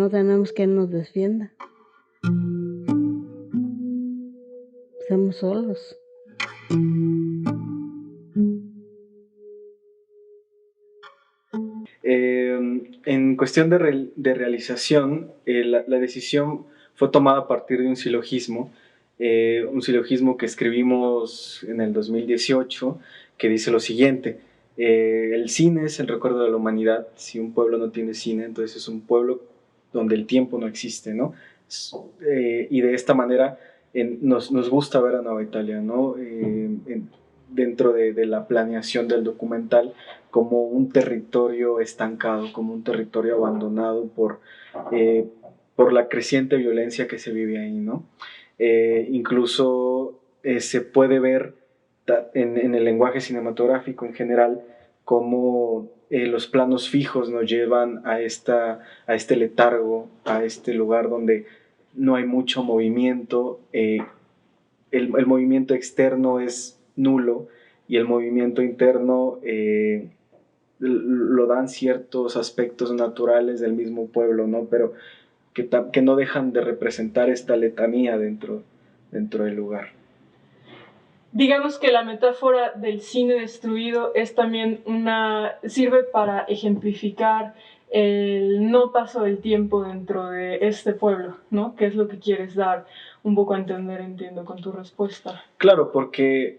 no tenemos quien nos defienda. Estamos solos. En cuestión de realización, la decisión fue tomada a partir de un silogismo que escribimos en el 2018, que dice lo siguiente: el cine es el recuerdo de la humanidad. Si un pueblo no tiene cine, entonces es un pueblo donde el tiempo no existe, ¿no? Y de esta manera nos gusta ver a Nueva Italia, ¿no? Dentro de la planeación del documental, como un territorio estancado, como un territorio abandonado por la creciente violencia que se vive ahí, ¿no? Incluso se puede ver en el lenguaje cinematográfico en general cómo los planos fijos nos llevan a este letargo, a este lugar donde no hay mucho movimiento, el movimiento externo es nulo y el movimiento interno lo dan ciertos aspectos naturales del mismo pueblo, ¿no? Pero que no dejan de representar esta letanía dentro del lugar. Digamos que la metáfora del cine destruido es también sirve para ejemplificar el no paso del tiempo dentro de este pueblo, ¿no? Que es lo que quieres dar un poco a entender, entiendo, con tu respuesta. Claro, porque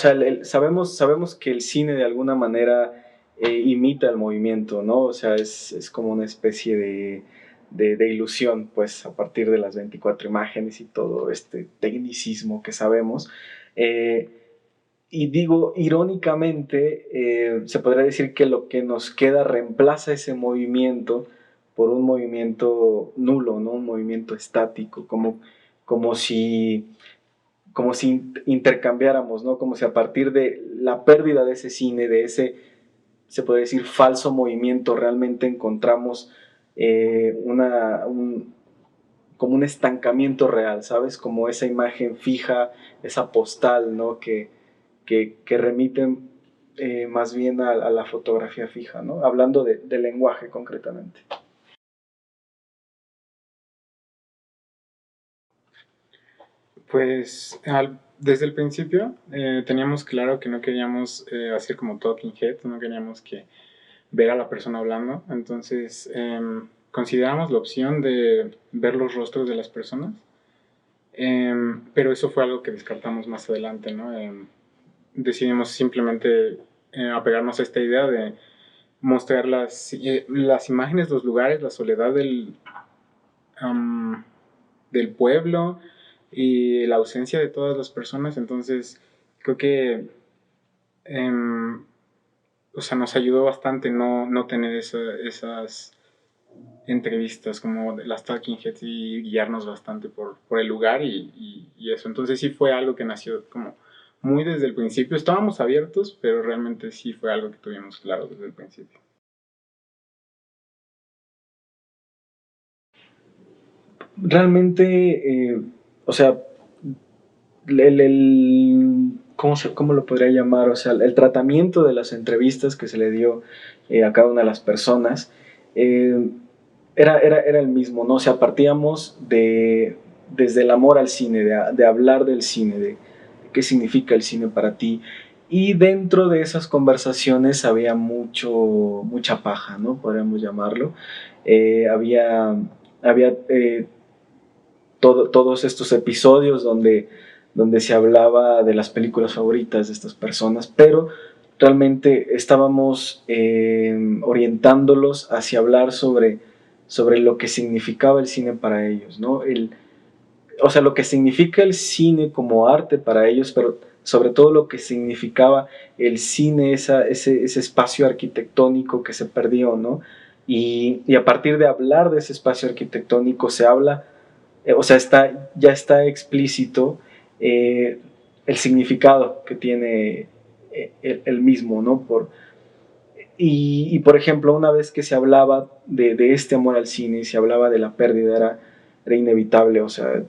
sabemos que el cine de alguna manera imita el movimiento, ¿no? O sea, es como una especie de ilusión, pues, a partir de las 24 imágenes y todo este tecnicismo que sabemos. Y digo, irónicamente, se podría decir que lo que nos queda reemplaza ese movimiento por un movimiento nulo, ¿no? Un movimiento estático, como si intercambiáramos, ¿no? Como si a partir de la pérdida de ese cine, de ese, se podría decir, falso movimiento, realmente encontramos como un estancamiento real, ¿sabes? Como esa imagen fija, esa postal, ¿no? Que remiten más bien a la fotografía fija, ¿no? Hablando de lenguaje concretamente. Pues desde el principio teníamos claro que no queríamos hacer como talking head, no queríamos que ver a la persona hablando, entonces consideramos la opción de ver los rostros de las personas, pero eso fue algo que descartamos más adelante, ¿no? Decidimos simplemente apegarnos a esta idea de mostrar las imágenes, los lugares, la soledad del pueblo y la ausencia de todas las personas. Entonces creo que o sea, nos ayudó bastante no tener esas entrevistas como las talking heads y guiarnos bastante por el lugar y eso. Entonces sí fue algo que nació como muy desde el principio. Estábamos abiertos, pero realmente sí fue algo que tuvimos claro desde el principio. Realmente, o sea, ¿cómo lo podría llamar? O sea, el tratamiento de las entrevistas que se le dio a cada una de las personas era el mismo, ¿no? O sea, partíamos desde el amor al cine, de hablar del cine, de qué significa el cine para ti. Y dentro de esas conversaciones había mucha paja, ¿no? Podríamos llamarlo. Había todos estos episodios donde se hablaba de las películas favoritas de estas personas, pero realmente estábamos orientándolos hacia hablar sobre lo que significaba el cine para ellos, ¿no? O sea, lo que significa el cine como arte para ellos, pero sobre todo lo que significaba el cine, ese espacio arquitectónico que se perdió, ¿no? Y a partir de hablar de ese espacio arquitectónico se habla, o sea, ya está explícito el significado que tiene el mismo, ¿no? Y por ejemplo, una vez que se hablaba de este amor al cine y se hablaba de la pérdida, era inevitable, o sea,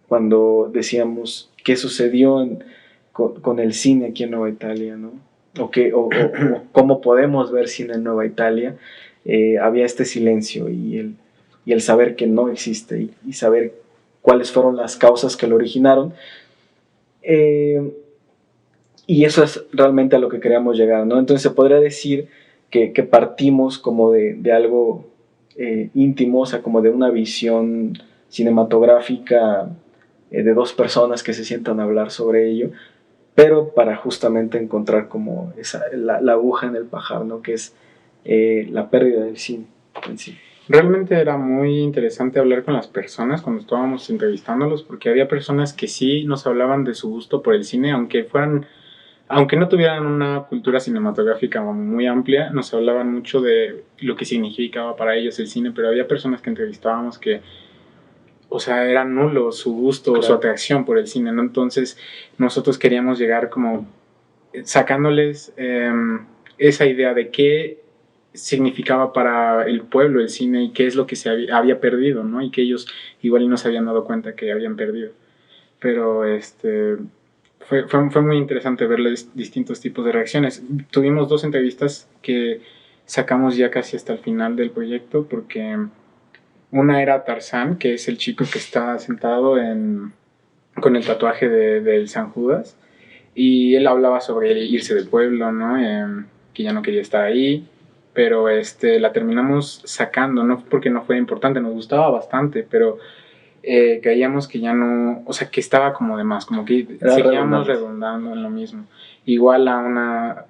cuando decíamos qué sucedió con el cine aquí en Nueva Italia, ¿no? O cómo podemos ver cine en Nueva Italia, había este silencio y el saber que no existe y saber cuáles fueron las causas que lo originaron. Y eso es realmente a lo que queríamos llegar, ¿no? Entonces se podría decir que partimos como de algo íntimo, o sea, como de una visión cinematográfica de dos personas que se sientan a hablar sobre ello, pero para justamente encontrar como la aguja en el pajar, ¿no? Que es la pérdida del cine en sí. Realmente era muy interesante hablar con las personas cuando estábamos entrevistándolos, porque había personas que sí nos hablaban de su gusto por el cine, aunque no tuvieran una cultura cinematográfica muy amplia, nos hablaban mucho de lo que significaba para ellos el cine, pero había personas que entrevistábamos que, o sea, era nulo su gusto o su atracción por el cine, ¿no? Entonces nosotros queríamos llegar como sacándoles esa idea de qué significaba para el pueblo el cine y qué es lo que se había perdido, ¿no? Y que ellos igual y no se habían dado cuenta que habían perdido. Pero fue muy interesante verles distintos tipos de reacciones. Tuvimos 2 entrevistas que sacamos ya casi hasta el final del proyecto, porque una era Tarzán, que es el chico que está sentado con el tatuaje del San Judas, y él hablaba sobre irse del pueblo, ¿no? Que ya no quería estar ahí, pero la terminamos sacando, no porque no fuera importante, nos gustaba bastante, pero creíamos que ya no, o sea, que estaba como de más, como que seguíamos redundando en lo mismo. Igual la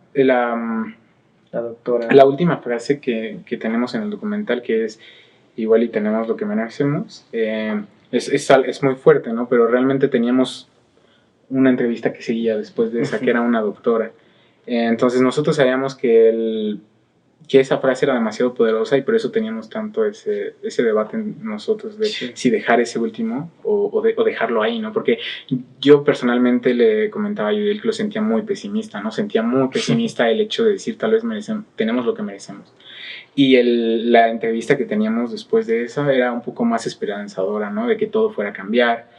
doctora. La última frase que tenemos en el documental, que es igual y tenemos lo que merecemos, es muy fuerte, ¿no? Pero realmente teníamos una entrevista que seguía después de esa, que era una doctora. Entonces nosotros sabíamos que esa frase era demasiado poderosa y por eso teníamos tanto ese debate en nosotros de si dejar ese último o dejarlo ahí, ¿no? Porque yo personalmente le comentaba a Yudel que lo sentía muy pesimista, ¿no? Sentía muy pesimista el hecho de decir tal vez tenemos lo que merecemos. Y la entrevista que teníamos después de esa era un poco más esperanzadora, ¿no? De que todo fuera a cambiar.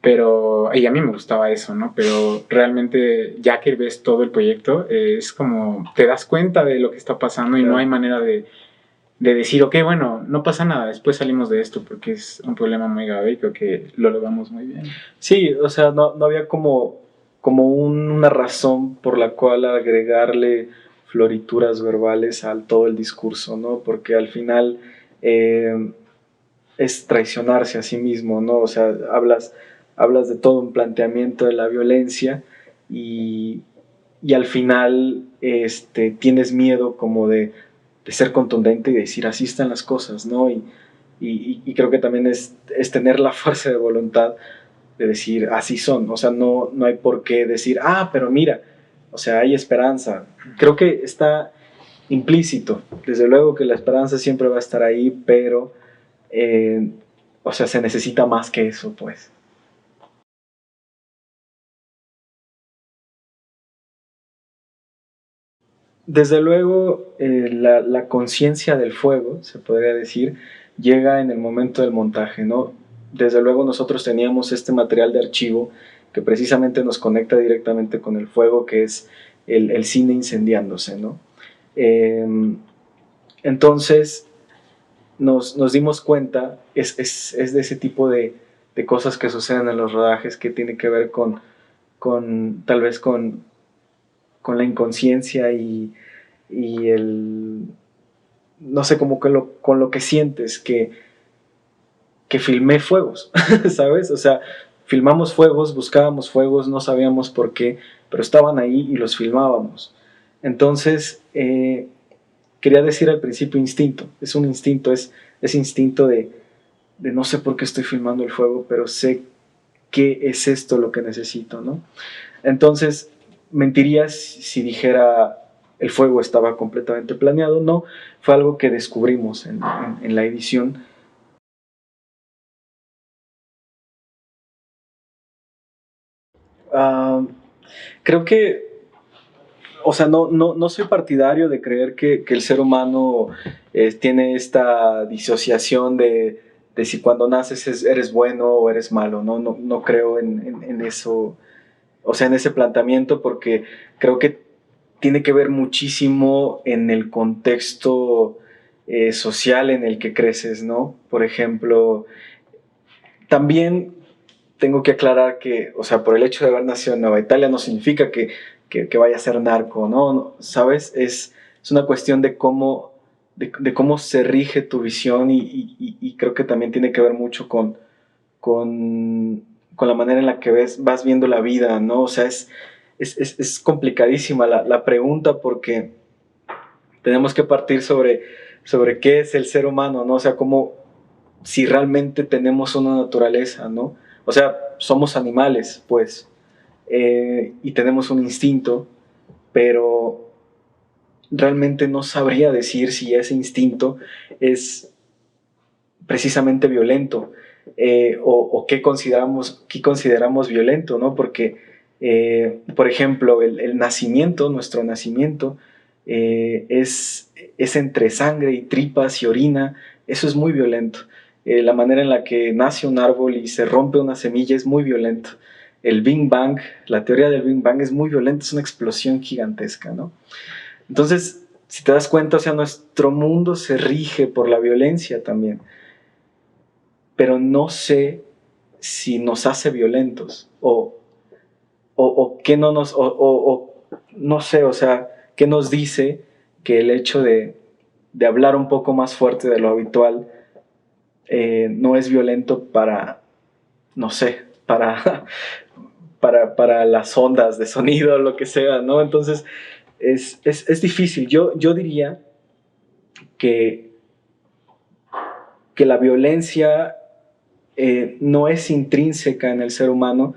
Y a mí me gustaba eso, ¿no? Pero realmente, ya que ves todo el proyecto, es como te das cuenta de lo que está pasando y no hay manera de decir, ok, bueno, no pasa nada, después salimos de esto, porque es un problema muy grave y creo que lo logramos muy bien. Sí, o sea, no había como una razón por la cual agregarle florituras verbales a todo el discurso, ¿no? Porque al final es traicionarse a sí mismo, ¿no? O sea, hablas de todo un planteamiento de la violencia y al final tienes miedo como de ser contundente y decir así están las cosas, ¿no? Y creo que también es tener la fuerza de voluntad de decir así son, o sea, no hay por qué decir, pero mira, o sea, hay esperanza. Creo que está implícito, desde luego que la esperanza siempre va a estar ahí, pero o sea, se necesita más que eso, pues. Desde luego, la conciencia del fuego, se podría decir, llega en el momento del montaje, ¿no? Desde luego nosotros teníamos este material de archivo que precisamente nos conecta directamente con el fuego, que es el cine incendiándose, ¿no? Entonces nos dimos cuenta, es de ese tipo de cosas que suceden en los rodajes, que tiene que ver con tal vez con la inconsciencia y el, no sé, como que con lo que sientes, que filmé fuegos, ¿sabes? O sea, filmamos fuegos, buscábamos fuegos, no sabíamos por qué, pero estaban ahí y los filmábamos. Entonces, quería decir al principio instinto, es un instinto, es instinto de no sé por qué estoy filmando el fuego, pero sé qué es esto lo que necesito, ¿no? Entonces, mentiría si dijera el fuego estaba completamente planeado, no, fue algo que descubrimos en la edición. Creo que, o sea, no soy partidario de creer que el ser humano tiene esta disociación de si cuando naces eres bueno o eres malo, no creo en eso, o sea, en ese planteamiento, porque creo que tiene que ver muchísimo en el contexto social en el que creces, ¿no? Por ejemplo, también tengo que aclarar que, o sea, por el hecho de haber nacido en Nueva Italia no significa que vaya a ser narco, ¿no? ¿Sabes? Es una cuestión de cómo, de cómo se rige tu visión y creo que también tiene que ver mucho con la manera en la que vas viendo la vida, ¿no? O sea, es complicadísima la pregunta porque tenemos que partir sobre qué es el ser humano, ¿no? O sea, cómo, si realmente tenemos una naturaleza, ¿no? O sea, somos animales, pues, y tenemos un instinto, pero realmente no sabría decir si ese instinto es precisamente violento, o qué consideramos violento, ¿no? Porque, por ejemplo, el nacimiento, nuestro nacimiento, es entre sangre y tripas y orina, eso es muy violento. La manera en la que nace un árbol y se rompe una semilla es muy violento. El Big Bang, la teoría del Big Bang es muy violenta, es una explosión gigantesca, ¿no? Entonces, si te das cuenta, o sea, nuestro mundo se rige por la violencia también, pero no sé si nos hace violentos o qué no nos, o no sé, o sea, qué nos dice que el hecho de hablar un poco más fuerte de lo habitual no es violento para, no sé, para las ondas de sonido o lo que sea, ¿no? Entonces, es difícil. Yo diría que la violencia no es intrínseca en el ser humano,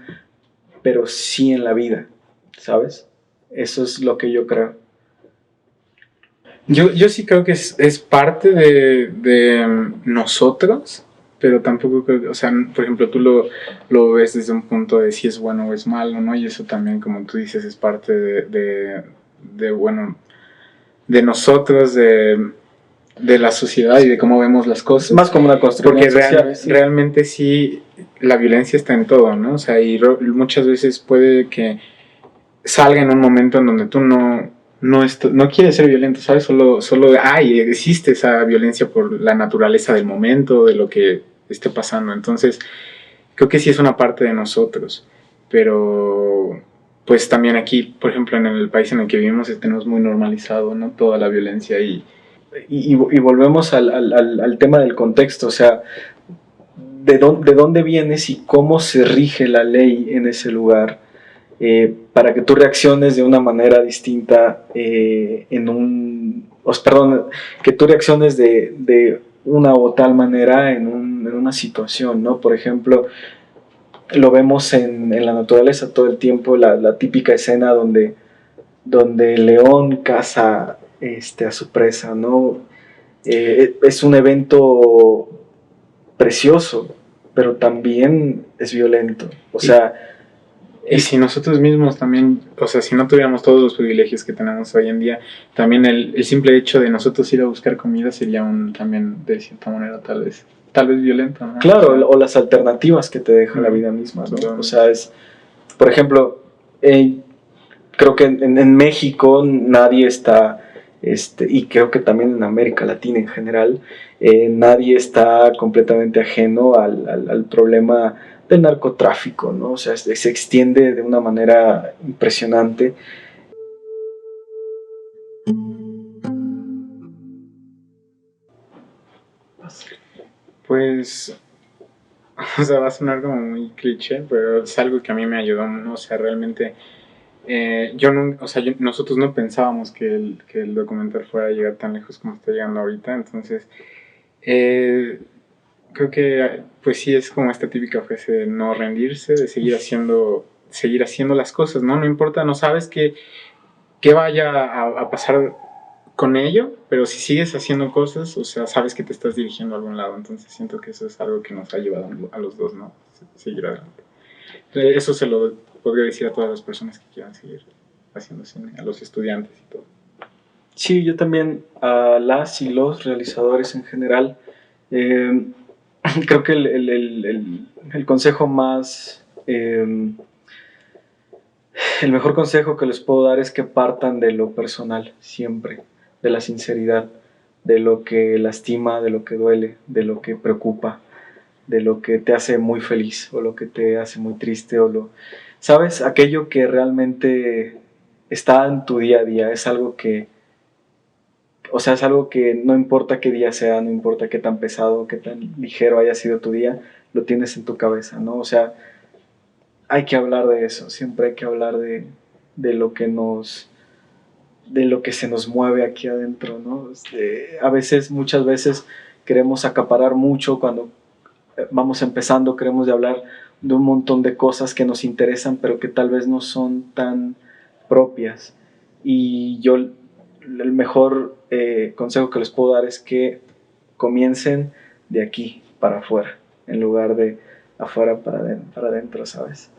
pero sí en la vida, ¿sabes? Eso es lo que yo creo. Yo sí creo que es parte de nosotros, pero tampoco creo, o sea, por ejemplo, tú lo ves desde un punto de si es bueno o es malo, ¿no? Y eso también, como tú dices, es parte bueno, de nosotros, de la sociedad y de cómo vemos las cosas. Es más como una construcción porque social. Sí. realmente sí, la violencia está en todo, ¿no? O sea, y muchas veces puede que salga en un momento en donde tú no quieres ser violento, ¿sabes? Solo existe esa violencia por la naturaleza del momento, de lo que esté pasando. Entonces, creo que sí es una parte de nosotros. Pero, pues también aquí, por ejemplo, en el país en el que vivimos, tenemos muy normalizado, ¿no? Toda la violencia y volvemos al tema del contexto, o sea, de dónde vienes y cómo se rige la ley en ese lugar. Para que tú reacciones de una manera distinta que tú reacciones de una o tal manera en una situación, ¿no? Por ejemplo, lo vemos en la naturaleza todo el tiempo, la típica escena donde el león caza a su presa, ¿no? Es un evento precioso, pero también es violento, o sea... Y si nosotros mismos también, o sea, si no tuviéramos todos los privilegios que tenemos hoy en día, también el simple hecho de nosotros ir a buscar comida sería también de cierta manera tal vez violento, ¿no? Claro, o las alternativas que te deja la vida misma, ¿no? O sea, por ejemplo, creo que en México nadie está, y creo que también en América Latina en general, nadie está completamente ajeno al problema del narcotráfico, ¿no? O sea, se extiende de una manera impresionante. Pues, o sea, va a sonar como muy cliché, pero es algo que a mí me ayudó, ¿no? O sea, realmente, nosotros no pensábamos que el documental fuera a llegar tan lejos como está llegando ahorita, entonces, creo que, pues sí, es como esta típica frase de no rendirse, de seguir haciendo las cosas, ¿no? No importa, no sabes qué vaya a pasar con ello, pero si sigues haciendo cosas, o sea, sabes que te estás dirigiendo a algún lado, entonces siento que eso es algo que nos ha ayudado a los dos, ¿no? Seguir adelante. Eso se lo podría decir a todas las personas que quieran seguir haciendo cine, a los estudiantes y todo. Sí, yo también a las y los realizadores en general, creo que el consejo más, el mejor consejo que les puedo dar es que partan de lo personal, siempre, de la sinceridad, de lo que lastima, de lo que duele, de lo que preocupa, de lo que te hace muy feliz o lo que te hace muy triste ¿sabes? Aquello que realmente está en tu día a día, es algo que, o sea, es algo que no importa qué día sea, no importa qué tan pesado, qué tan ligero haya sido tu día, lo tienes en tu cabeza, ¿no? O sea, hay que hablar de eso, siempre hay que hablar de lo que de lo que se nos mueve aquí adentro, ¿no? A veces, muchas veces queremos acaparar mucho cuando vamos empezando, queremos de hablar de un montón de cosas que nos interesan, pero que tal vez no son tan propias. Y yo el mejor consejo que les puedo dar es que comiencen de aquí para afuera, en lugar de afuera para adentro, ¿sabes?